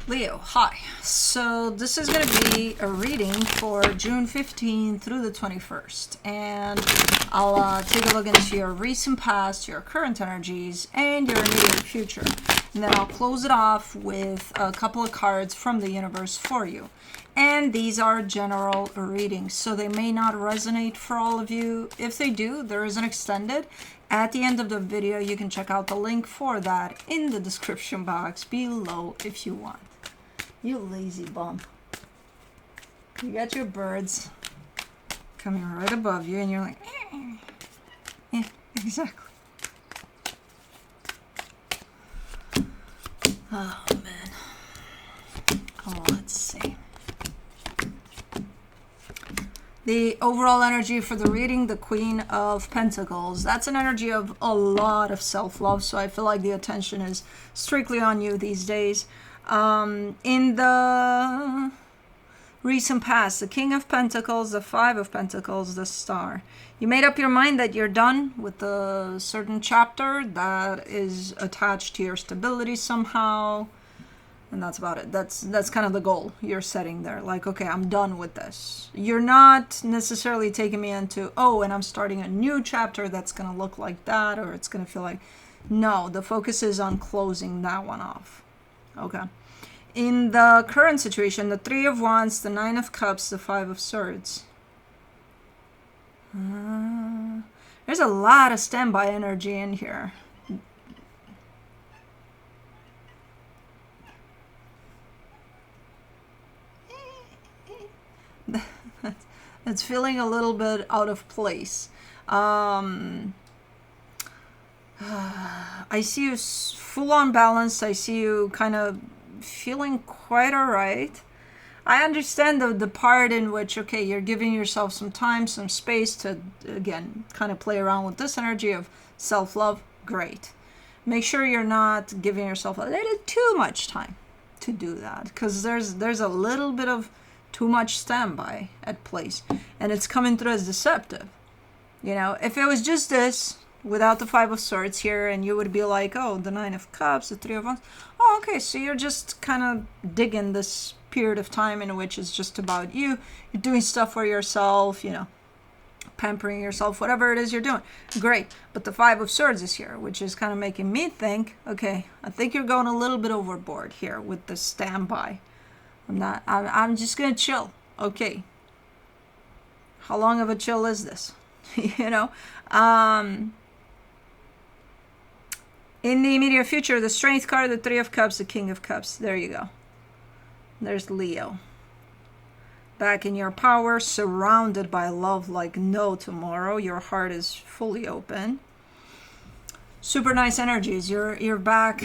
Leo, hi. So this is going to be a reading for June 15th through the 21st. And I'll take a look into your recent past, your current energies, and your immediate future. And then I'll close it off with a couple of cards from the universe for you. And these are general readings, so they may not resonate for all of you. If they do, there is an extended. At the end of the video, you can check out the link for that in the description box below if you want. You lazy bum. You got your birds coming right above you and you're like, yeah, exactly. Oh, man. Oh, let's see. The overall energy for the reading, the Queen of Pentacles. That's an energy of a lot of self-love, so I feel like the attention is strictly on you these days. In the recent past, the King of Pentacles, the Five of Pentacles, the Star. You made up your mind that you're done with a certain chapter that is attached to your stability somehow. And that's about it. That's kind of the goal you're setting there. Like, okay, I'm done with this. You're not necessarily taking me into, oh, and I'm starting a new chapter that's going to look like that, or it's going to feel like, no, the focus is on closing that one off. Okay. In the current situation, the Three of Wands, the Nine of Cups, the Five of Swords. There's a lot of standby energy in here. It's feeling a little bit out of place. I see you full on balanced. I see you kind of feeling quite all right. I understand the part in which, okay, you're giving yourself some time, some space to, again, kind of play around with this energy of self-love. Great. Make sure you're not giving yourself a little too much time to do that, because there's a little bit of too much standby at place, and it's coming through as deceptive. You know, if it was just this without the Five of Swords here, and you would be like, oh, the Nine of Cups, the Three of Wands, oh, okay, so you're just kind of digging this period of time in which it's just about you. You're doing stuff for yourself, you know, pampering yourself, whatever it is you're doing. Great. But the Five of Swords is here, which is kind of making me think, okay, I think you're going a little bit overboard here with the standby. I'm just gonna chill. Okay. How long of a chill is this? You know? In the immediate future, the Strength card, the Three of Cups, the King of Cups. There you go. There's Leo. Back in your power, surrounded by love like no tomorrow. Your heart is fully open. Super nice energies. You're back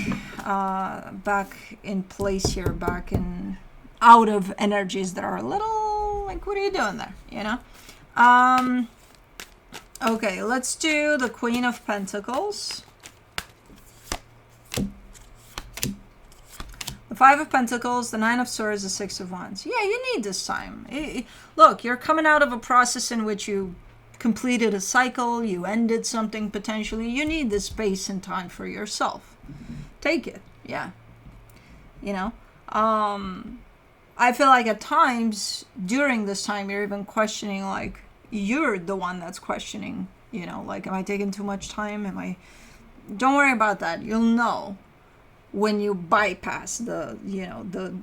in place here, back in out of energies that are a little like, what are you doing there, you know? Okay, let's do the Queen of Pentacles, the Five of Pentacles, the Nine of Swords, the Six of Wands. Yeah, you need this time. Look, you're coming out of a process in which you completed a cycle, you ended something potentially. You need this space and time for yourself. Take it. Yeah. You know, I feel like at times during this time, you're even questioning, like, you're the one that's questioning, you know, like, am I taking too much time? Don't worry about that. You'll know when you bypass the, you know, the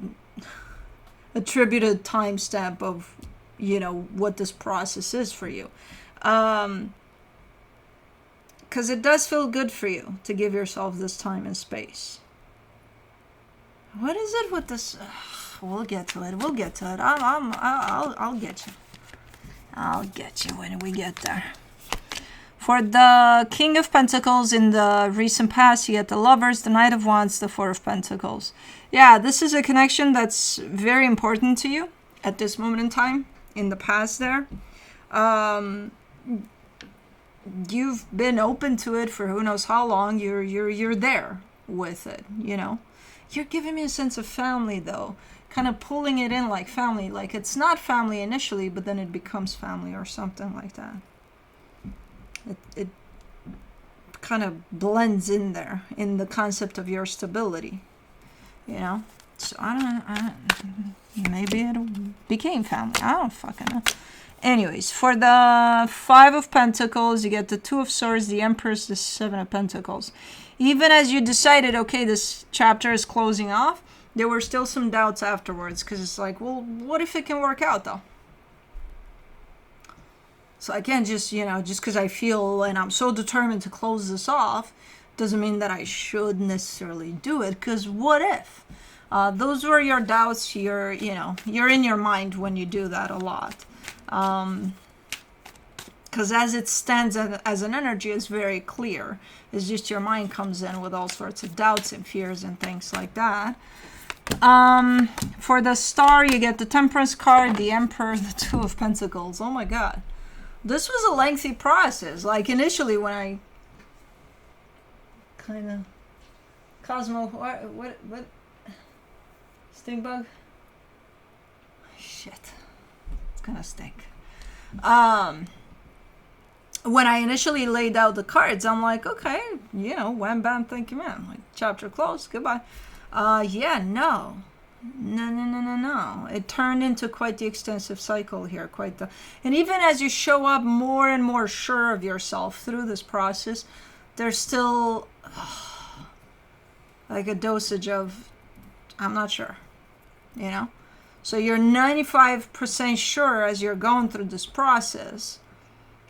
attributed timestamp of, you know, what this process is for you. Because it does feel good for you to give yourself this time and space. What is it with this? We'll get to it. I'll get you. I'll get you when we get there. For the King of Pentacles in the recent past, you get the Lovers, the Knight of Wands, the Four of Pentacles. Yeah, this is a connection that's very important to you at this moment in time. In the past there. You've been open to it for who knows how long. You're there with it, you know. You're giving me a sense of family, though. Kind of pulling it in like family. Like it's not family initially, but then it becomes family or something like that. It kind of blends in there in the concept of your stability, you know. So maybe it became family. I don't fucking know. Anyways, for the Five of Pentacles, you get the Two of Swords, the Empress, the Seven of Pentacles. Even as you decided, okay, this chapter is closing off, there were still some doubts afterwards, because it's like, well, what if it can work out, though? So I can't just, just because I feel and I'm so determined to close this off, doesn't mean that I should necessarily do it, because what if? Those were your doubts. You're in your mind when you do that a lot. Because as it stands as an energy, it's very clear. It's just your mind comes in with all sorts of doubts and fears and things like that. For the Star, you get the Temperance card, the Emperor, the Two of Pentacles. Oh my God. This was a lengthy process. Like initially when I kind of... Cosmo, what? Stink bug? Shit. It's gonna stink. When I initially laid out the cards, I'm like, okay, wham bam, thank you, man. Like, chapter closed, goodbye. Yeah, no. No. It turned into quite the extensive cycle here, and even as you show up more and more sure of yourself through this process, there's still like a dosage of, I'm not sure, So you're 95% sure as you're going through this process,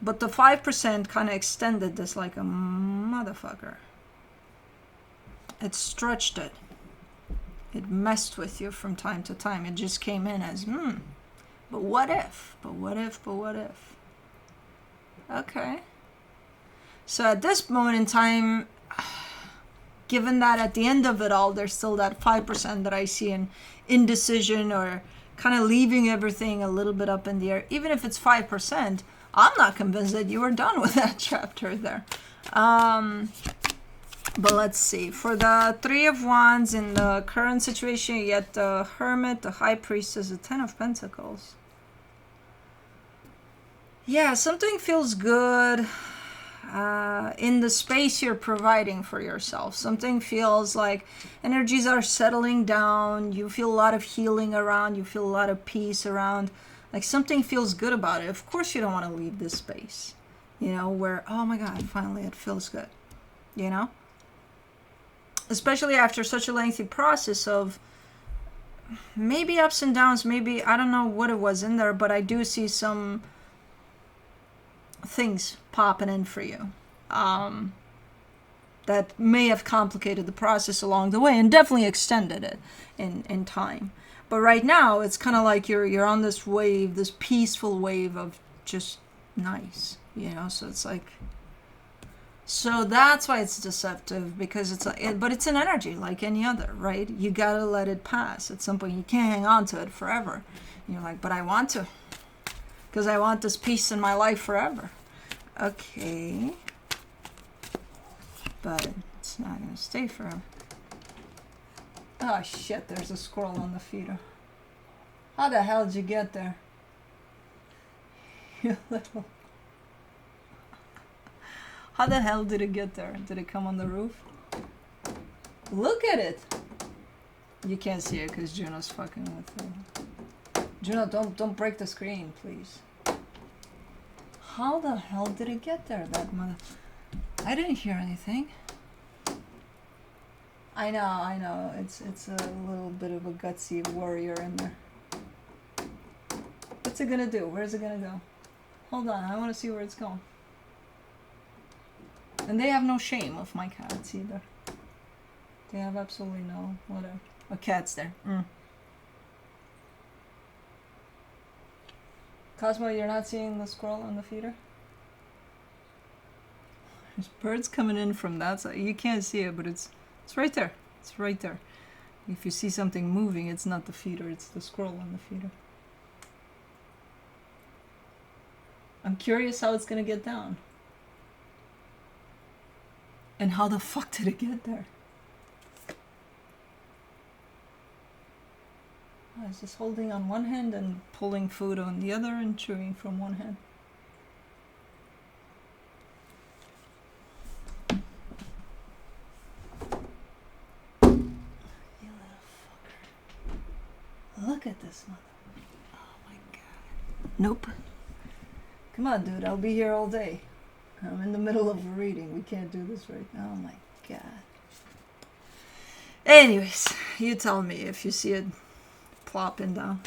but the 5% kind of extended this like a motherfucker. It stretched it. It messed with you from time to time. It just came in as, but what if? But what if? But what if? Okay. So at this moment in time, given that at the end of it all, there's still that 5% that I see in indecision or kind of leaving everything a little bit up in the air. Even if it's 5%, I'm not convinced that you were done with that chapter there. But let's see. For the Three of Wands, in the current situation, you get the Hermit, the High Priestess, the Ten of Pentacles. Yeah, something feels good in the space you're providing for yourself. Something feels like energies are settling down. You feel a lot of healing around. You feel a lot of peace around. Like something feels good about it. Of course you don't want to leave this space, where, oh my God, finally it feels good, Especially after such a lengthy process of maybe ups and downs, maybe, I don't know what it was in there, but I do see some things popping in for you that may have complicated the process along the way and definitely extended it in time. But right now, it's kind of like you're on this wave, this peaceful wave of just nice, So it's like, so that's why it's deceptive, because but it's an energy like any other, right? You gotta let it pass. At some point, you can't hang on to it forever. And you're like, but I want to, because I want this peace in my life forever. Okay, but it's not gonna stay forever. Oh shit, there's a squirrel on the feeder. How the hell did you get there? You little... How the hell did it get there? Did it come on the roof? Look at it! You can't see it because Juno's fucking with it. Juno, don't break the screen, please. How the hell did it get there, that mother... I didn't hear anything. I know. It's a little bit of a gutsy warrior in there. What's it gonna do? Where's it gonna go? Hold on, I want to see where it's going. And they have no shame of my cats either. They have absolutely no whatever. A cat's there. Cosmo, you're not seeing the squirrel on the feeder? There's birds coming in from that side. You can't see it, but it's right there. It's right there. If you see something moving, it's not the feeder, it's the squirrel on the feeder. I'm curious how it's gonna get down. And how the fuck did it get there? Oh, it's just holding on one hand and pulling food on the other and chewing from one hand. You little fucker. Look at this mother. Oh my god. Nope. Come on, dude. I'll be here all day. I'm in the middle of a reading. We can't do this right now. Oh my god. Anyways, you tell me if you see it plopping down.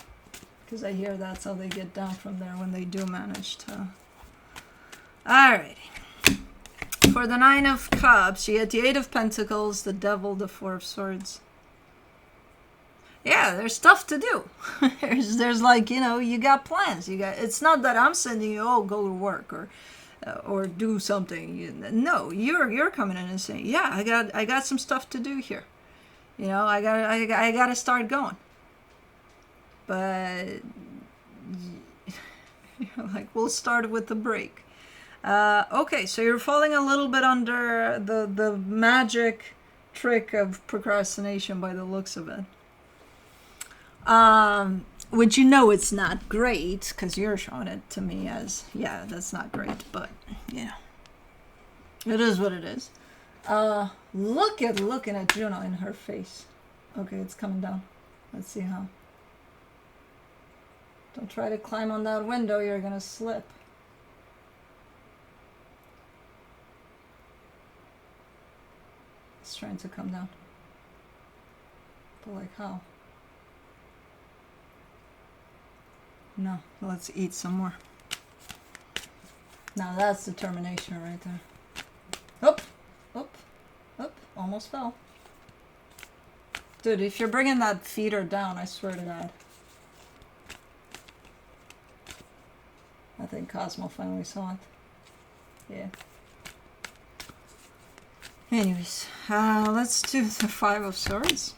Because I hear that's how they get down from there when they do manage to. Alrighty. For the 9 of Cups, you get the 8 of Pentacles, the Devil, the 4 of Swords. Yeah, there's stuff to do. there's like, you got plans. It's not that I'm sending you, go to work or do something. No, you're coming in and saying, yeah, I got some stuff to do here. I got to start going. But like, we'll start with the break. Okay, so you're falling a little bit under the magic trick of procrastination by the looks of it. Which it's not great, because you're showing it to me as, yeah, that's not great, but, it is what it is. Looking at Juno in her face. Okay, it's coming down. Let's see how. Don't try to climb on that window, you're gonna slip. It's trying to come down. But like how? No, let's eat some more. Now that's determination right there. Up, almost fell. Dude, if you're bringing that feeder down, I swear to God. I think Cosmo finally saw it. Yeah. Anyways, let's do the 5 of Swords.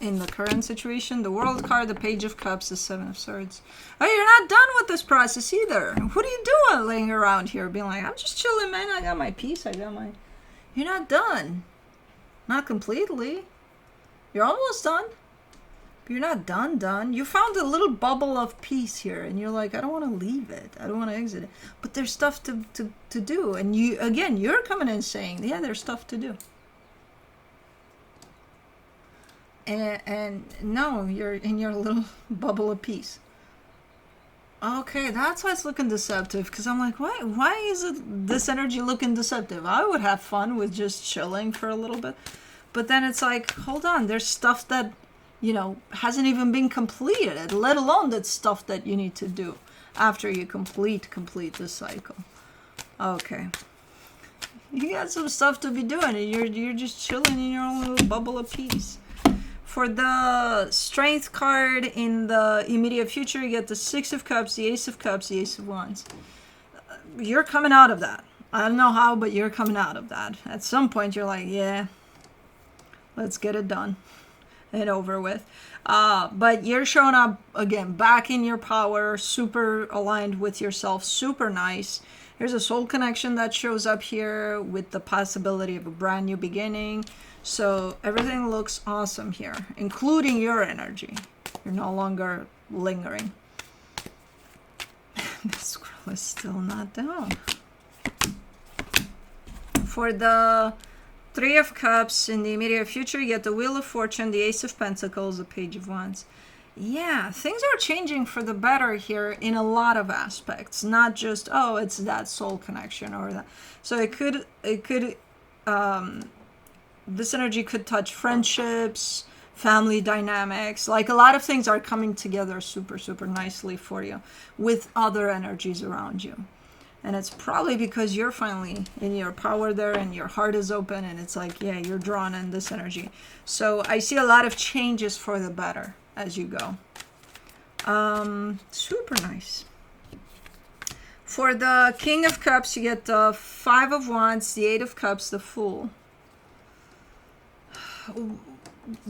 In the current situation, the World card, the Page of Cups, the 7 of Swords. Oh, you're not done with this process either. What are you doing laying around here being like, I'm just chilling, man. I got my peace. You're not done. Not completely. You're almost done. But you're not done. You found a little bubble of peace here, and you're like, I don't want to leave it. I don't want to exit it. But there's stuff to do. And you're coming in saying, yeah, there's stuff to do. And no, you're in your little bubble of peace. Okay, that's why it's looking deceptive. Because I'm like, why is this energy looking deceptive? I would have fun with just chilling for a little bit. But then it's like, hold on, there's stuff that, hasn't even been completed, let alone that stuff that you need to do after you complete this cycle. Okay. You got some stuff to be doing, and you're just chilling in your own little bubble of peace. For the Strength card in the immediate future, you get the 6 of Cups, the Ace of Cups, the Ace of Wands. You're coming out of that. I don't know how, but you're coming out of that. At some point, you're like, yeah, let's get it done and over with. But you're showing up, again, back in your power, super aligned with yourself, super nice. There's a soul connection that shows up here with the possibility of a brand new beginning. So everything looks awesome here, including your energy. You're no longer lingering. This scroll is still not down. For the 3 of Cups in the immediate future, you get the Wheel of Fortune, the Ace of Pentacles, the Page of Wands. Yeah, things are changing for the better here in a lot of aspects. Not just, it's that soul connection or that. So this energy could touch friendships, family dynamics. Like a lot of things are coming together super, super nicely for you with other energies around you. And it's probably because you're finally in your power there and your heart is open and it's like, yeah, you're drawn in this energy. So I see a lot of changes for the better as you go. Super nice. For the King of Cups, you get the 5 of Wands, the 8 of Cups, the Fool.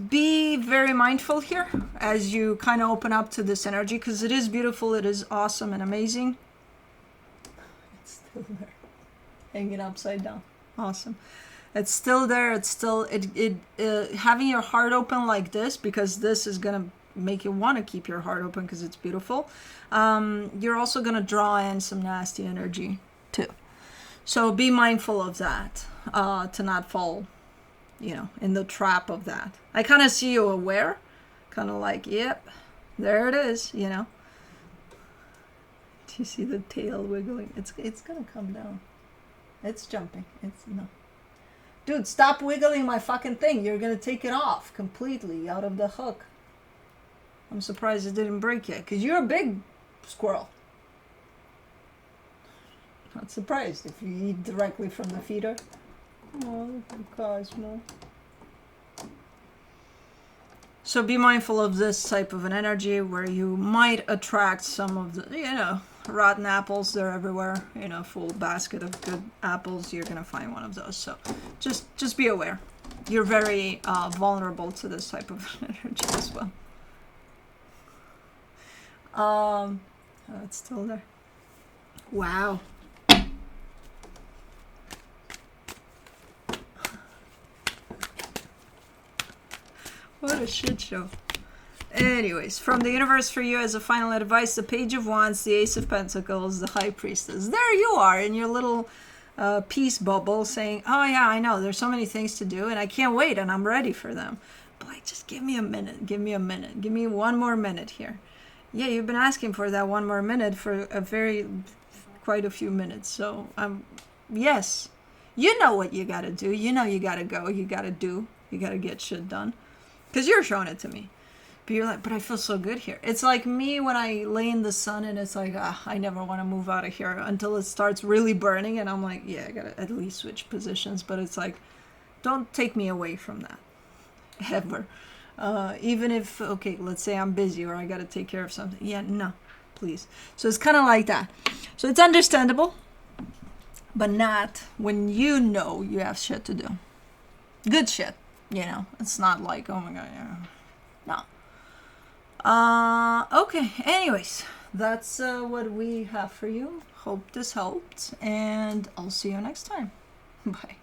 Be very mindful here as you kind of open up to this energy, because it is beautiful, it is awesome and amazing. It's still there, hanging upside down. Awesome. It's still there. It's still having your heart open like this, because this is gonna make you want to keep your heart open because it's beautiful. You're also gonna draw in some nasty energy too, so be mindful of that, to not fall in the trap of that. I kind of see you aware, kind of like, yep, there it is, you know. Do you see the tail wiggling? It's gonna come down. It's jumping. It's no. Dude, stop wiggling my fucking thing. You're gonna take it off completely out of the hook. I'm surprised it didn't break yet, because you're a big squirrel. Not surprised if you eat directly from the feeder. Oh, Cosmo. So be mindful of this type of an energy where you might attract some of the, you know, rotten apples. They're everywhere. You know, full basket of good apples. You're going to find one of those. So just be aware. You're very vulnerable to this type of energy as well. Oh, it's still there. Wow. What a shit show. Anyways, from the universe for you as a final advice, the Page of Wands, the Ace of Pentacles, the High Priestess. There you are in your little peace bubble saying, oh yeah, I know, there's so many things to do and I can't wait and I'm ready for them. But like, just give me a minute, give me a minute, give me one more minute here. Yeah, you've been asking for that one more minute for quite a few minutes. So, yes, you know what you got to do. You know you got to go, you got to do, you got to get shit done. Because you're showing it to me. But you're like, but I feel so good here. It's like me when I lay in the sun and it's like, I never want to move out of here until it starts really burning. And I'm like, yeah, I got to at least switch positions. But it's like, don't take me away from that. Ever. Even if, okay, let's say I'm busy or I got to take care of something. Yeah, no, please. So it's kind of like that. So it's understandable. But not when you know you have shit to do. Good shit. You know, it's not like, oh my God, yeah. No. Okay, anyways, that's what we have for you. Hope this helped, and I'll see you next time. Bye.